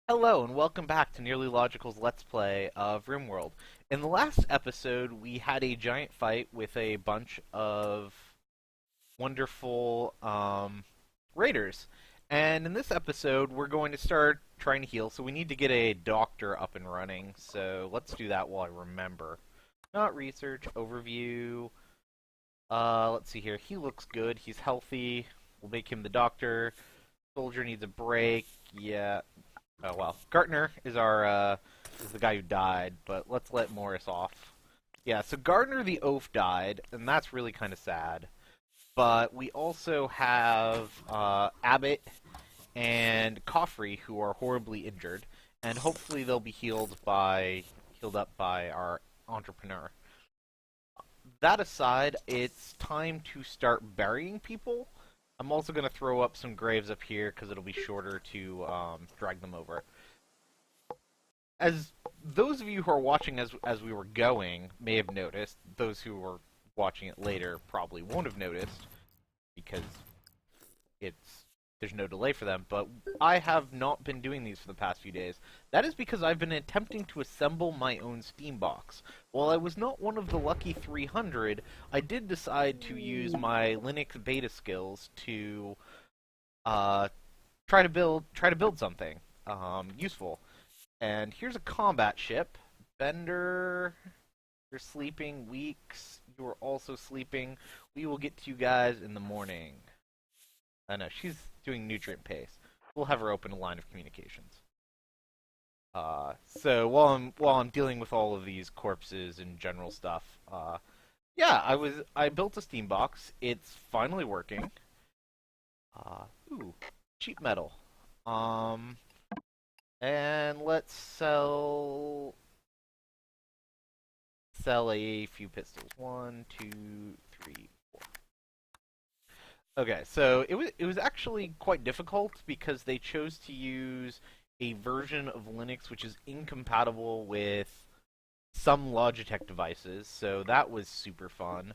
Hello and welcome back to Nearly Logical's Let's Play of RimWorld. In the last episode, we had a giant fight with a bunch of wonderful raiders. And in this episode, we're going to start trying to heal, so we need to get a doctor up and running. So let's do that while I remember. Not research, overview. Let's see here. He looks good. He's healthy. We'll make him the doctor. Soldier needs a break. Yeah. Oh well, Gartner is our is the guy who died, but let's let Morris off. Yeah, so Gardner the Oaf died, and that's really kind of sad. But we also have Abbott and Coffrey who are horribly injured, and hopefully they'll be healed up by our entrepreneur. That aside, it's time to start burying people. I'm also going to throw up some graves up here because it'll be shorter to drag them over. As those of you who are watching as we were going may have noticed, those who were watching it later probably won't have noticed because there's no delay for them, but I have not been doing these for the past few days. That is because I've been attempting to assemble my own Steam box. While I was not one of the lucky 300, I did decide to use my Linux beta skills to try to build something useful. And here's a combat ship. Bender, you're sleeping. Weeks, you are also sleeping. We will get to you guys in the morning. I know, she's doing nutrient pace. We'll have her open a line of communications. So while I'm dealing with all of these corpses and general stuff, yeah, I built a steam box. It's finally working. Ooh, cheap metal. And let's sell a few pistols. 1, 2, 3, 4. Okay, so it was actually quite difficult because they chose to use a version of Linux which is incompatible with some Logitech devices, so that was super fun.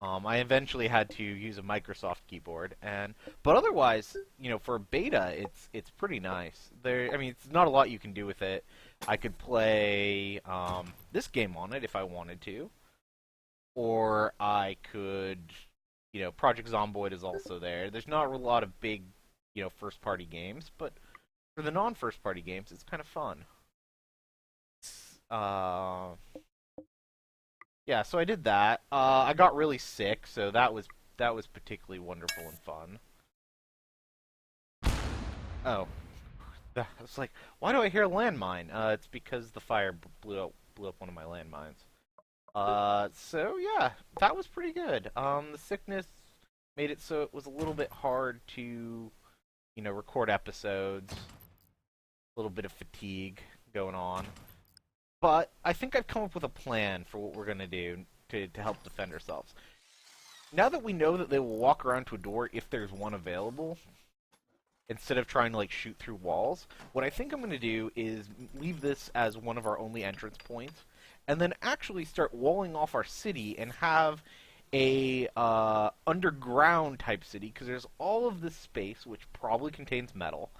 I eventually had to use a Microsoft keyboard, but otherwise, for a beta, it's pretty nice. I mean, it's not a lot you can do with it. I could play this game on it if I wanted to, or I could. Project Zomboid is also there. There's not a lot of big, first-party games, but for the non-first-party games, it's kind of fun. Yeah, so I did that. I got really sick, so that was particularly wonderful and fun. Oh, I was like, why do I hear a landmine? It's because the fire blew up one of my landmines. So yeah, that was pretty good. The sickness made it so it was a little bit hard to, record episodes. A little bit of fatigue going on. But I think I've come up with a plan for what we're going to do to help defend ourselves. Now that we know that they will walk around to a door if there's one available, instead of trying to shoot through walls, what I think I'm going to do is leave this as one of our only entrance points, and then actually start walling off our city and have a underground type city, because there's all of this space which probably contains metal,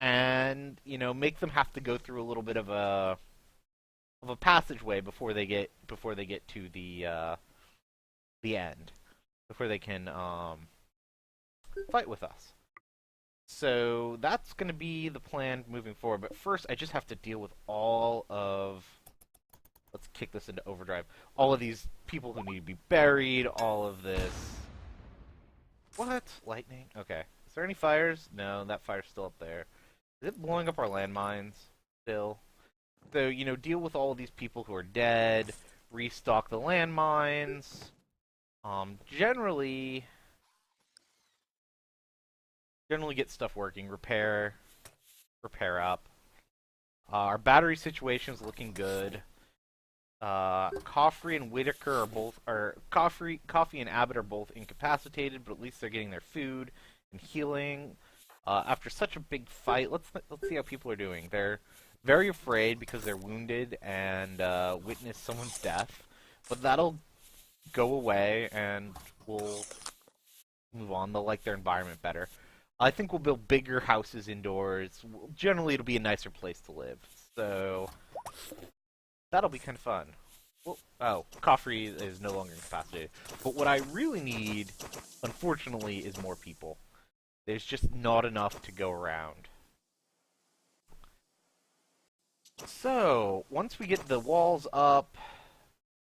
and make them have to go through a little bit of a passageway before they get to the end, before they can fight with us. So that's going to be the plan moving forward. But first, I just have to deal with all of. Let's kick this into overdrive. All of these people who need to be buried. All of this. What? Lightning? Okay. Is there any fires? No, that fire's still up there. Is it blowing up our landmines still? So, deal with all of these people who are dead, restock the landmines, generally get stuff working, repair up. Our battery situation is looking good. Coffrey and Whitaker Coffee and Abbott are both incapacitated, but at least they're getting their food and healing. After such a big fight, let's see how people are doing. They're very afraid because they're wounded and witness someone's death, but that'll go away and we'll move on. They'll like their environment better. I think we'll build bigger houses indoors. Generally, it'll be a nicer place to live. So that'll be kind of fun. Well, oh, Coffrey is no longer incapacitated. But what I really need, unfortunately, is more people. There's just not enough to go around. So, once we get the walls up...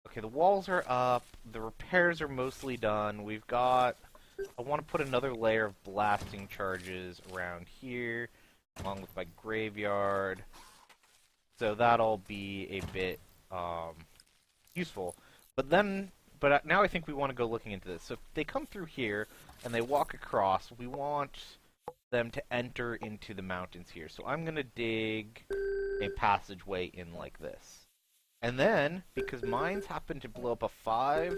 Okay, the walls are up. The repairs are mostly done. We've got... I want to put another layer of blasting charges around here, along with my graveyard. So that'll be a bit useful. But now I think we want to go looking into this. So if they come through here and they walk across, we want them to enter into the mountains here. So I'm going to dig a passageway in like this. And then, because mines happen to blow up a 5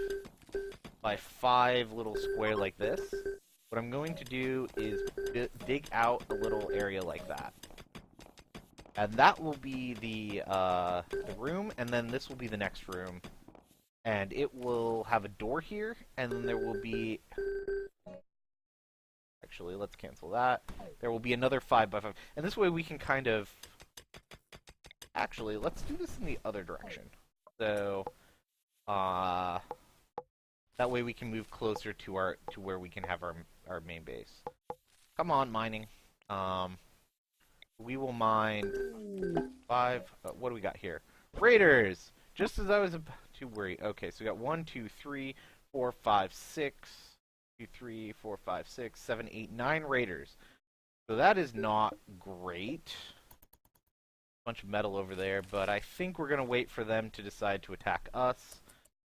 by 5 little square like this, what I'm going to do is dig out a little area like that. And that will be the room, and then this will be the next room. And it will have a door here, and then there will be... Actually, let's cancel that. There will be another 5 by 5. And this way we can kind of... Actually, let's do this in the other direction. So, that way we can move closer to where we can have our main base. Come on, mining. We will mine 5. What do we got here? Raiders! Just as I was about to worry. Okay, so we got 1, 2, 3, 4, 5, 6. 2, 3, 4, 5, 6, 7, 8, 9 raiders. So that is not great. Bunch of metal over there, but I think we're gonna wait for them to decide to attack us.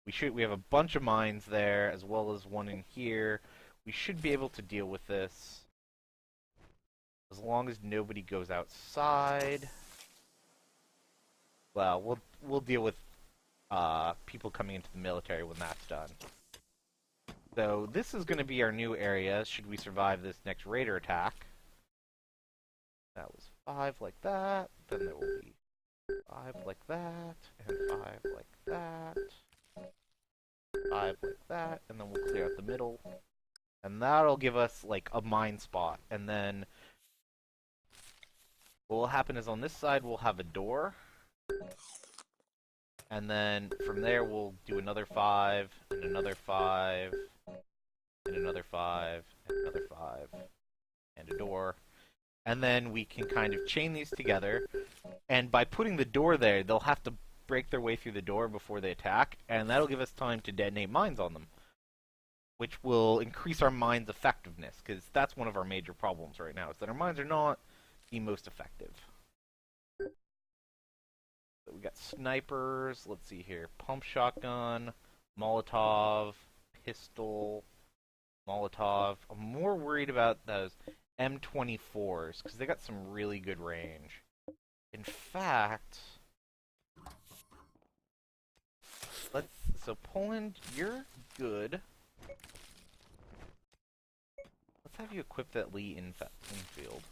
We have a bunch of mines there, as well as one in here. We should be able to deal with this. As long as nobody goes outside. Well, we'll deal with people coming into the military when that's done. So this is gonna be our new area, should we survive this next raider attack. That was 5 like that, then there will be 5 like that, and 5 like that, 5 like that, and then we'll clear out the middle. And that'll give us, like, a mine spot. And then what will happen is on this side we'll have a door. And then from there we'll do another 5, and another 5, and another 5, and another 5, and a door. And then we can kind of chain these together, and by putting the door there, they'll have to break their way through the door before they attack, and that'll give us time to detonate mines on them, which will increase our mines' effectiveness, because that's one of our major problems right now, is that our mines are not the most effective. So we got snipers, let's see here, pump shotgun, Molotov, pistol, Molotov. I'm more worried about those M24s, because they got some really good range. In fact, so Poland, you're good. Let's have you equip that Lee infield.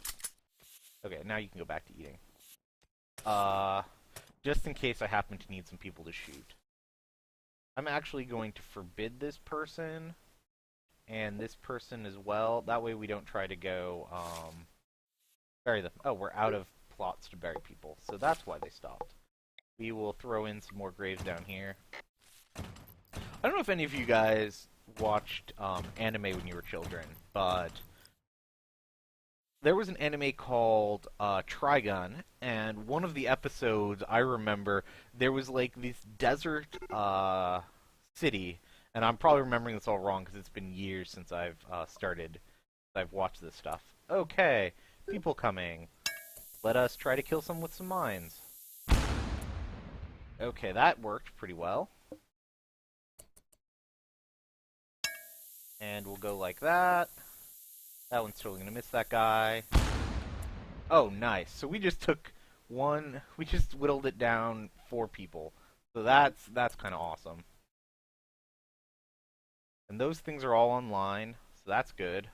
Okay, now you can go back to eating. Just in case I happen to need some people to shoot. I'm actually going to forbid this person and this person as well. That way we don't try to go, bury them. Oh, we're out of plots to bury people. So that's why they stopped. We will throw in some more graves down here. I don't know if any of you guys watched anime when you were children, but there was an anime called Trigun, and one of the episodes I remember, there was like this desert city. And I'm probably remembering this all wrong because it's been years since I've I've watched this stuff. Okay, people coming. Let us try to kill some with some mines. Okay, that worked pretty well. And we'll go like that. That one's totally gonna miss that guy. Oh, nice. So we just took we just whittled it down 4 people. So that's kind of awesome. And those things are all online, so that's good.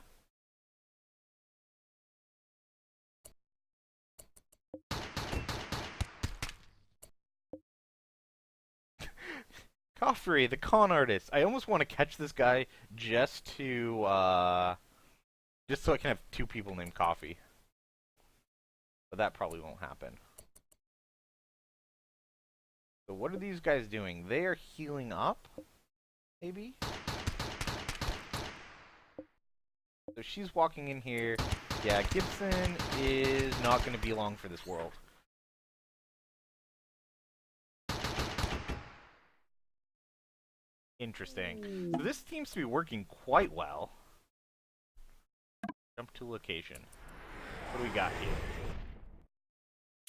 Coffrey, the con artist. I almost want to catch this guy just to Just so I can have two people named Coffee. But that probably won't happen. So what are these guys doing? They are healing up? Maybe? So she's walking in here. Yeah, Gibson is not going to be long for this world. Interesting. So this seems to be working quite well. Jump to location. What do we got here?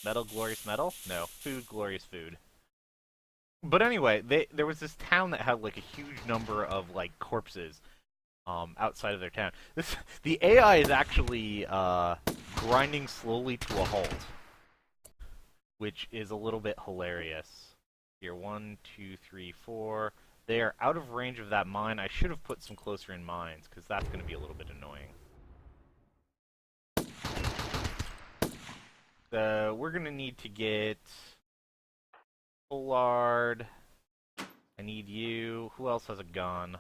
Metal, glorious metal? No. Food, glorious food. But anyway, there was this town that had like a huge number of like corpses outside of their town. The AI is actually grinding slowly to a halt, which is a little bit hilarious. Here, 1, 2, 3, 4. They are out of range of that mine. I should have put some closer in mines, because that's going to be a little bit annoying. So we're going to need to get Pollard. I need you. Who else has a gun?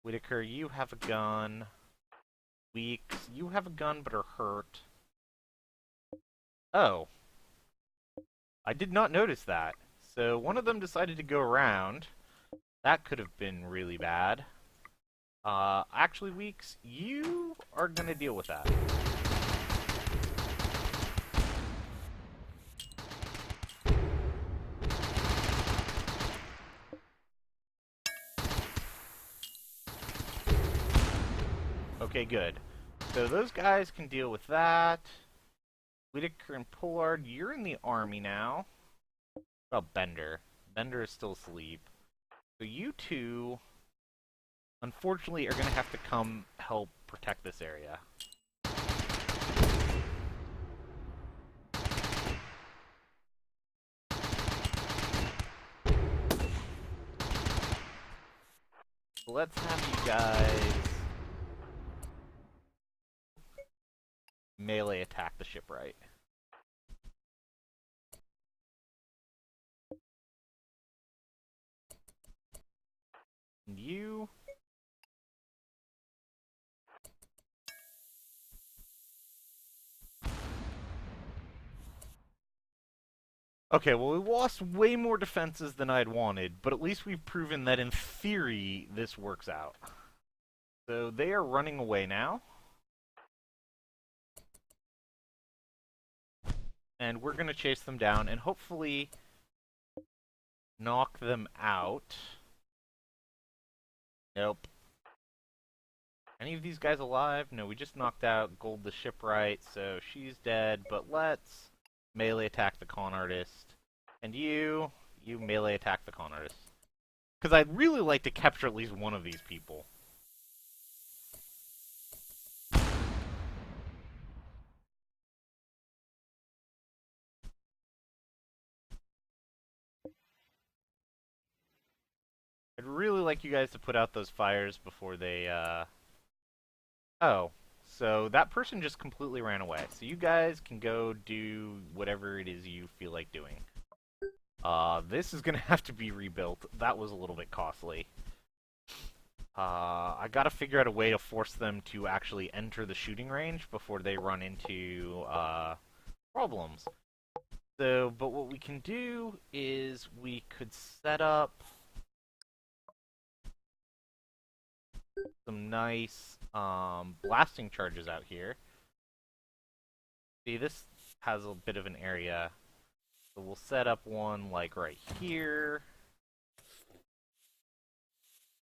Whitaker, you have a gun. Weeks, you have a gun but are hurt. Oh. I did not notice that. So one of them decided to go around. That could have been really bad. Actually, Weeks, you are going to deal with that. Okay, good. So those guys can deal with that. Whitaker and Pollard, you're in the army now. What about Bender? Bender is still asleep. So you two, unfortunately, are going to have to come help protect this area. So let's have you guys melee attack the shipwright. And you... Okay, well, we lost way more defenses than I'd wanted, but at least we've proven that in theory, this works out. So they are running away now. And we're going to chase them down and hopefully knock them out. Nope. Any of these guys alive? No, we just knocked out Gold the Shipwright, so she's dead, but let's melee attack the con artist. And you melee attack the con artist. Because I'd really like to capture at least one of these people. I'd really like you guys to put out those fires before they, Oh. So that person just completely ran away. So you guys can go do whatever it is you feel like doing. This is gonna have to be rebuilt. That was a little bit costly. I gotta figure out a way to force them to actually enter the shooting range before they run into, problems. So, but what we can do is we could set up some nice blasting charges out here. See, this has a bit of an area. So we'll set up one like right here.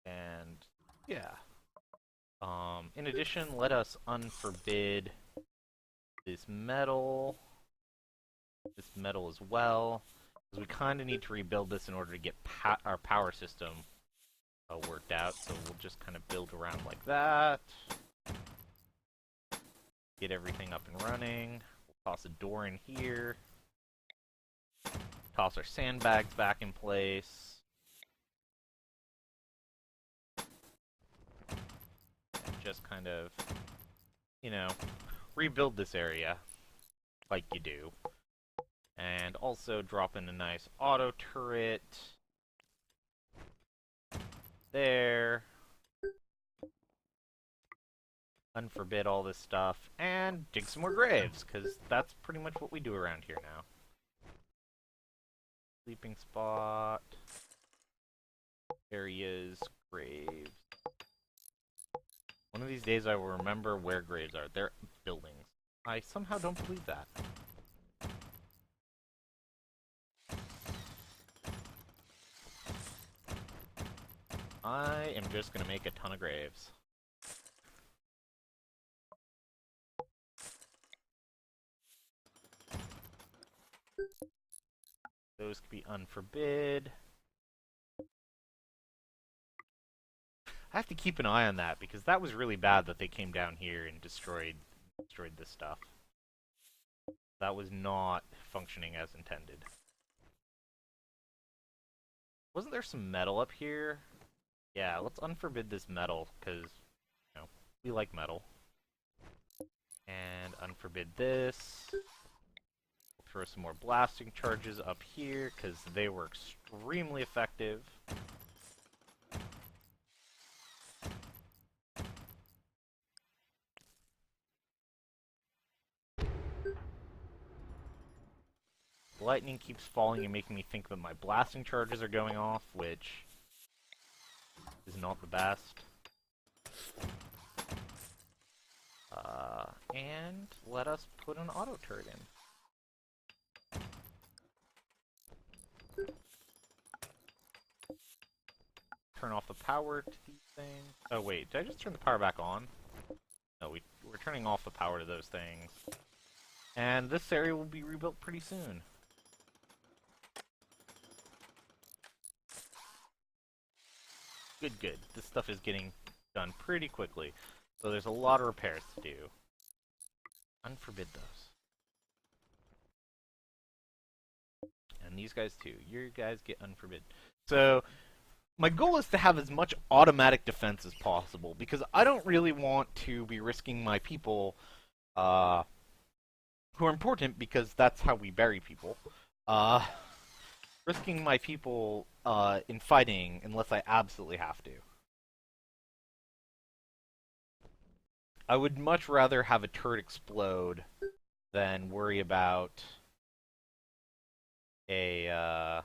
And yeah. In addition, let us unforbid this metal as well, because we kind of need to rebuild this in order to get our power system worked out, so we'll just kind of build around like that. Get everything up and running. We'll toss a door in here. Toss our sandbags back in place. And just kind of, you know, rebuild this area like you do. And also drop in a nice auto turret there. unforbid all this stuff, and dig some more graves, because that's pretty much what we do around here now. Sleeping spot, areas, graves. One of these days I will remember where graves are. They're buildings. I somehow don't believe that. I am just gonna make a ton of graves. Those could be unforbid. I have to keep an eye on that, because that was really bad that they came down here and destroyed this stuff. That was not functioning as intended. Wasn't there some metal up here? Yeah, let's unforbid this metal, because, you know, we like metal. And unforbid this. We'll throw some more blasting charges up here, because they were extremely effective. The lightning keeps falling and making me think that my blasting charges are going off, which is not the best. And let us put an auto turret in. Turn off the power to these things. Oh wait, did I just turn the power back on? No, we're turning off the power to those things. And this area will be rebuilt pretty soon. Good, good. This stuff is getting done pretty quickly. So there's a lot of repairs to do. Unforbid those. And these guys too. Your guys get unforbid. So my goal is to have as much automatic defense as possible, because I don't really want to be risking my people, who are important, because that's how we bury people, risking my people in fighting unless I absolutely have to. I would much rather have a turret explode than worry about a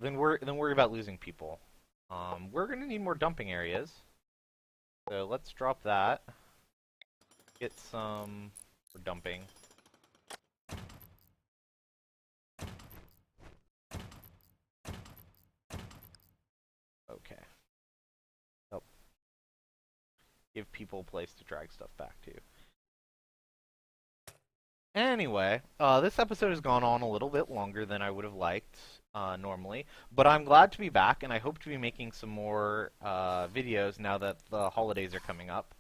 than worry about losing people. We're gonna need more dumping areas, so let's drop that. Get some for dumping. Okay. Oh. Give people a place to drag stuff back to. Anyway, this episode has gone on a little bit longer than I would have liked normally, but I'm glad to be back, and I hope to be making some more videos now that the holidays are coming up.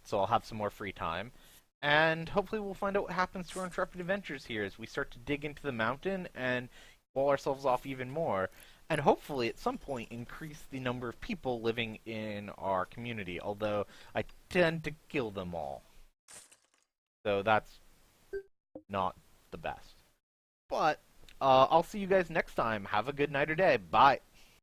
So I'll have some more free time, and hopefully we'll find out what happens to our intrepid adventures here as we start to dig into the mountain and wall ourselves off even more, and hopefully at some point increase the number of people living in our community, although I tend to kill them all. So that's not the best. But I'll see you guys next time. Have a good night or day. Bye.